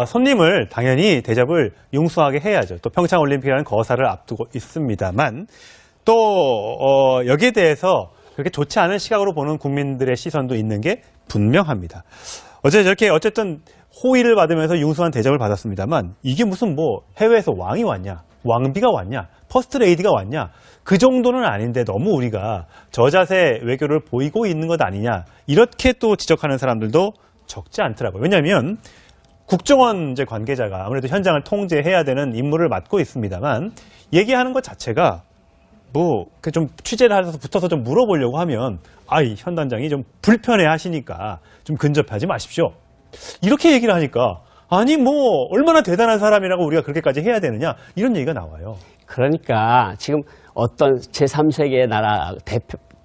손님을 당연히 대접을 융숭하게 해야죠. 또 평창올림픽이라는 거사를 앞두고 있습니다만 또 여기에 대해서 그렇게 좋지 않은 시각으로 보는 국민들의 시선도 있는 게 분명합니다. 어쨌든 호의를 받으면서 융숭한 대접을 받았습니다만 이게 무슨 뭐 해외에서 왕이 왔냐, 왕비가 왔냐, 퍼스트 레이디가 왔냐, 그 정도는 아닌데 너무 우리가 저자세 외교를 보이고 있는 것 아니냐, 이렇게 또 지적하는 사람들도 적지 않더라고요. 왜냐하면 국정원 이제 관계자가 아무래도 현장을 통제해야 되는 임무를 맡고 있습니다만 얘기하는 것 자체가 뭐 좀 취재를 해서 붙어서 좀 물어보려고 하면 현 단장이 좀 불편해 하시니까 좀 근접하지 마십시오, 이렇게 얘기를 하니까 아니 뭐 얼마나 대단한 사람이라고 우리가 그렇게까지 해야 되느냐, 이런 얘기가 나와요. 그러니까 지금 어떤 제3세계의 나라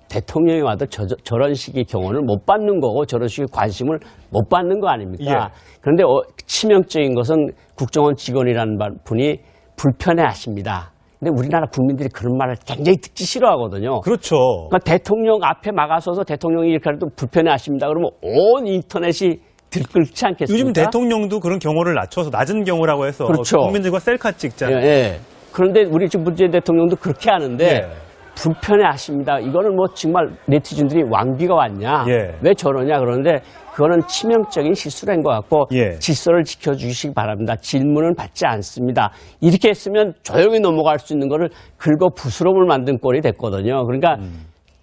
대통령이 와도 저런 식의 경호를 못 받는 거고 저런 식의 관심을 못 받는 거 아닙니까? 예. 그런데 치명적인 것은 국정원 직원이라는 분이 불편해 하십니다. 근데 우리나라 국민들이 그런 말을 굉장히 듣기 싫어하거든요. 그렇죠. 그러니까 대통령 앞에 막아서서 대통령이 이렇게 해도 불편해 하십니다. 그러면 온 인터넷이 들끓지 않겠습니까? 요즘 대통령도 그런 경호를 낮춰서 낮은 경호라고 해서 그렇죠. 국민들과 셀카 찍잖아요. 예, 예. 그런데 우리 지금 문재인 대통령도 그렇게 하는데 예. 불편해 하십니다. 이거는 뭐 정말 네티즌들이 왕비가 왔냐, 예. 왜 저러냐 그러는데 그거는 치명적인 실수를 한 것 같고 예. 질서를 지켜주시기 바랍니다. 질문은 받지 않습니다. 이렇게 했으면 조용히 넘어갈 수 있는 거를 긁어 부스럼을 만든 꼴이 됐거든요. 그러니까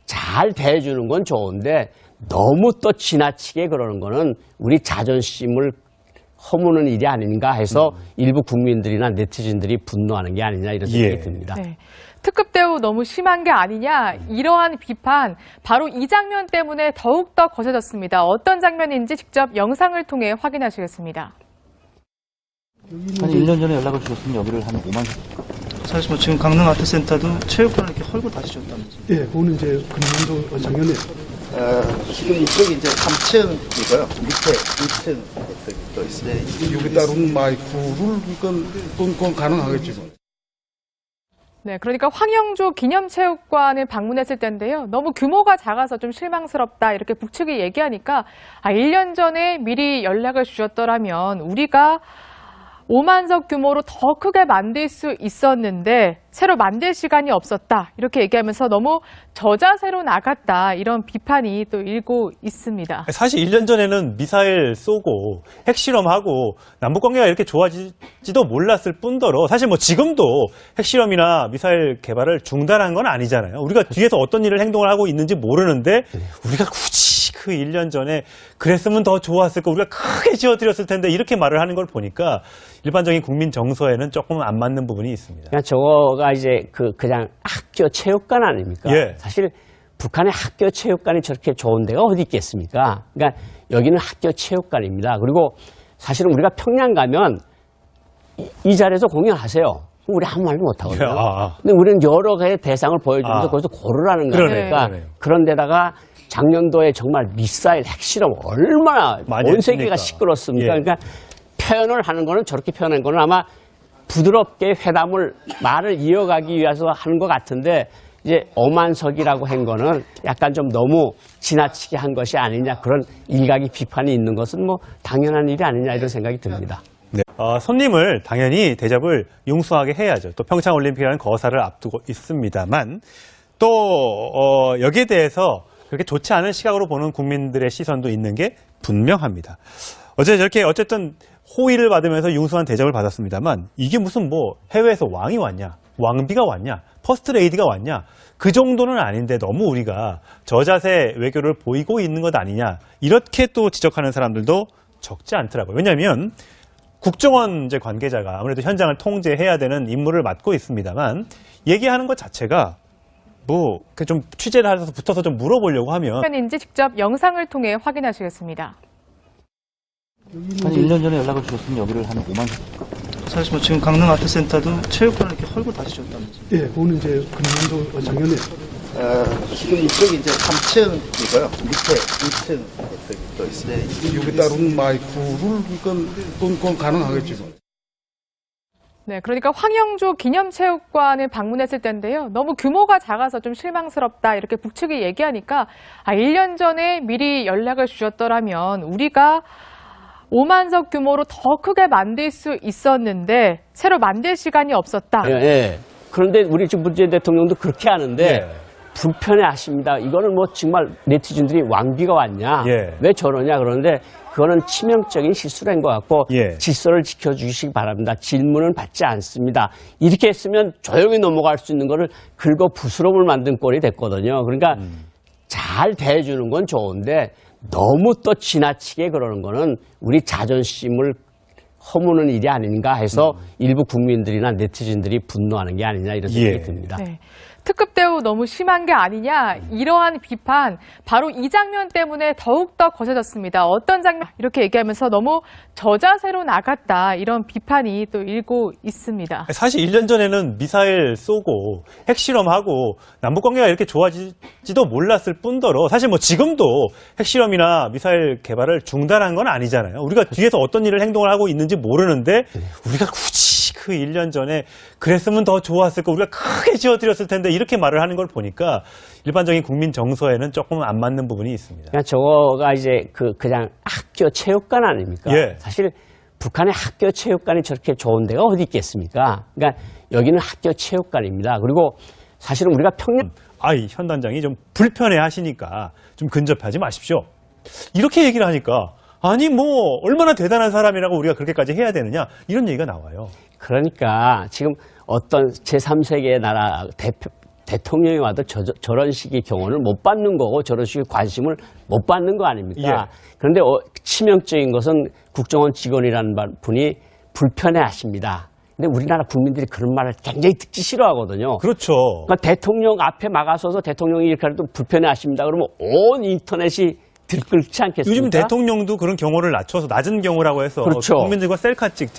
잘 대해주는 건 좋은데 너무 또 지나치게 그러는 거는 우리 자존심을 허무는 일이 아닌가 해서 일부 국민들이나 네티즌들이 분노하는 게 아니냐, 이런 생각이 듭니다. 네. 특급 대우 너무 심한 게 아니냐, 이러한 비판 바로 이 장면 때문에 더욱더 거세졌습니다. 어떤 장면인지 직접 영상을 통해 확인하시겠습니다. 한 1년 전에 연락을 주셨으면 여기를 한 5만. 사실 뭐 지금 강릉 아트센터도 체육관을 이렇게 헐고 다시 줬다면서요? 예, 그거는 이제 금년도 작년에. 지금 이쪽이 이제 3층이고요. 밑에 2층 또 있어요. 여기 따른 마이크를 그건 가능하겠죠. 네, 그러니까 황영조 기념체육관을 방문했을 텐데요. 너무 규모가 작아서 좀 실망스럽다, 이렇게 북측이 얘기하니까 1년 전에 미리 연락을 주셨더라면 우리가 5만석 규모로 더 크게 만들 수 있었는데 새로 만들 시간이 없었다, 이렇게 얘기하면서 너무 저자세로 나갔다, 이런 비판이 또 일고 있습니다. 사실 1년 전에는 미사일 쏘고 핵실험하고 남북관계가 이렇게 좋아지지도 몰랐을 뿐더러 사실 뭐 지금도 핵실험이나 미사일 개발을 중단한 건 아니잖아요. 우리가 뒤에서 어떤 일을 행동을 하고 있는지 모르는데 우리가 굳이 그 1년 전에 그랬으면 더 좋았을 거, 우리가 크게 지어드렸을 텐데, 이렇게 말을 하는 걸 보니까 일반적인 국민 정서에는 조금 안 맞는 부분이 있습니다. 그러니까 저거가 이제 그냥 학교 체육관 아닙니까? 예. 사실 북한의 학교 체육관이 저렇게 좋은 데가 어디 있겠습니까? 그러니까 여기는 학교 체육관입니다. 그리고 사실은 우리가 평양 가면 이 자리에서 공연하세요. 우리 아무 말도 못하거든요. 근데 우리는 여러 가지 대상을 보여주면서 거기서 고르라는 거니까. 그러네요. 그런데다가 작년도에 정말 미사일 핵실험 얼마나 온 세계가 시끄럽습니까? 예. 그러니까 표현을 하는 거는, 저렇게 표현한 거는 아마 부드럽게 말을 이어가기 위해서 하는 것 같은데, 이제 어만석이라고 한 거는 약간 좀 너무 지나치게 한 것이 아니냐, 그런 일각의 비판이 있는 것은 뭐 당연한 일이 아니냐, 이런 생각이 듭니다. 네. 손님을 당연히 대접을 융숭하게 해야죠. 또 평창올림픽이라는 거사를 앞두고 있습니다만 또 여기에 대해서 그렇게 좋지 않은 시각으로 보는 국민들의 시선도 있는 게 분명합니다. 어쨌든 호의를 받으면서 융숭한 대접을 받았습니다만 이게 무슨 뭐 해외에서 왕이 왔냐, 왕비가 왔냐, 퍼스트 레이디가 왔냐, 그 정도는 아닌데 너무 우리가 저자세 외교를 보이고 있는 것 아니냐, 이렇게 또 지적하는 사람들도 적지 않더라고요. 왜냐하면 국정원 이제 관계자가 아무래도 현장을 통제해야 되는 임무를 맡고 있습니다만 얘기하는 것 자체가 뭐 좀 취재를 해서 붙어서 좀 물어보려고 하면 장면인지 직접 영상을 통해 확인하시겠습니다. 한 1년 전에 연락을 주셨으면 여기를 한 5만. 사실 뭐 지금 강릉 아트센터도 체육관을 이렇게 헐고 다시 줬다면서요? 예, 그거는 이제 금년도 작년에. 지금 이쪽이 이제 3층이고요. 밑에 2층 또 있어요. 여기 따른 마이크를 그건 가능하겠죠. 네, 그러니까 황영조 기념체육관을 방문했을 텐데요. 너무 규모가 작아서 좀 실망스럽다, 이렇게 북측이 얘기하니까 1년 전에 미리 연락을 주셨더라면 우리가 5만석 규모로 더 크게 만들 수 있었는데 새로 만들 시간이 없었다. 예, 예. 그런데 우리 지금 문재인 대통령도 그렇게 하는데 예. 불편해하십니다. 이거는 뭐 정말 네티즌들이 왕비가 왔냐, 예. 왜 저러냐 그러는데 그거는 치명적인 실수인 것 같고 예. 질서를 지켜주시기 바랍니다. 질문은 받지 않습니다. 이렇게 했으면 조용히 넘어갈 수 있는 거를 긁어 부스럼을 만든 꼴이 됐거든요. 그러니까 잘 대해주는 건 좋은데 너무 또 지나치게 그러는 거는 우리 자존심을 허무는 일이 아닌가 해서 일부 국민들이나 네티즌들이 분노하는 게 아니냐 이런 생각이 예. 듭니다. 네. 특급 대우 너무 심한 게 아니냐 이러한 비판 바로 이 장면 때문에 더욱더 거세졌습니다. 어떤 장면 이렇게 얘기하면서 너무 저자세로 나갔다 이런 비판이 또 일고 있습니다. 사실 1년 전에는 미사일 쏘고 핵실험하고 남북관계가 이렇게 좋아지지도 몰랐을 뿐더러 사실 뭐 지금도 핵실험이나 미사일 개발을 중단한 건 아니잖아요. 우리가 뒤에서 어떤 일을 행동을 하고 있는지 모르는데 우리가 굳이 그 1년 전에 그랬으면 더 좋았을 거 우리가 크게 지어드렸을 텐데 이렇게 말을 하는 걸 보니까 일반적인 국민 정서에는 조금 안 맞는 부분이 있습니다. 그러니까 저거가 이제 그냥 학교 체육관 아닙니까? 예. 사실 북한의 학교 체육관이 저렇게 좋은 데가 어디 있겠습니까? 그러니까 여기는 학교 체육관입니다. 그리고 사실은 우리가 평양 아이 현 단장이 좀 불편해 하시니까 좀 근접하지 마십시오. 이렇게 얘기를 하니까 아니 뭐 얼마나 대단한 사람이라고 우리가 그렇게까지 해야 되느냐 이런 얘기가 나와요. 그러니까 지금 어떤 제3세계의 나라 대통령이 와도 저런 식의 경호를 못 받는 거고 저런 식의 관심을 못 받는 거 아닙니까? 예. 그런데 치명적인 것은 국정원 직원이라는 분이 불편해 하십니다. 근데 우리나라 국민들이 그런 말을 굉장히 듣기 싫어하거든요. 그렇죠. 그러니까 대통령 앞에 막아서서 대통령이 이렇게 하도 불편해 하십니다. 그러면 온 인터넷이 들끓지 않겠습니까? 요즘 대통령도 그런 경호를 낮춰서 낮은 경호라고 해서 그렇죠. 국민들과 셀카 찍자.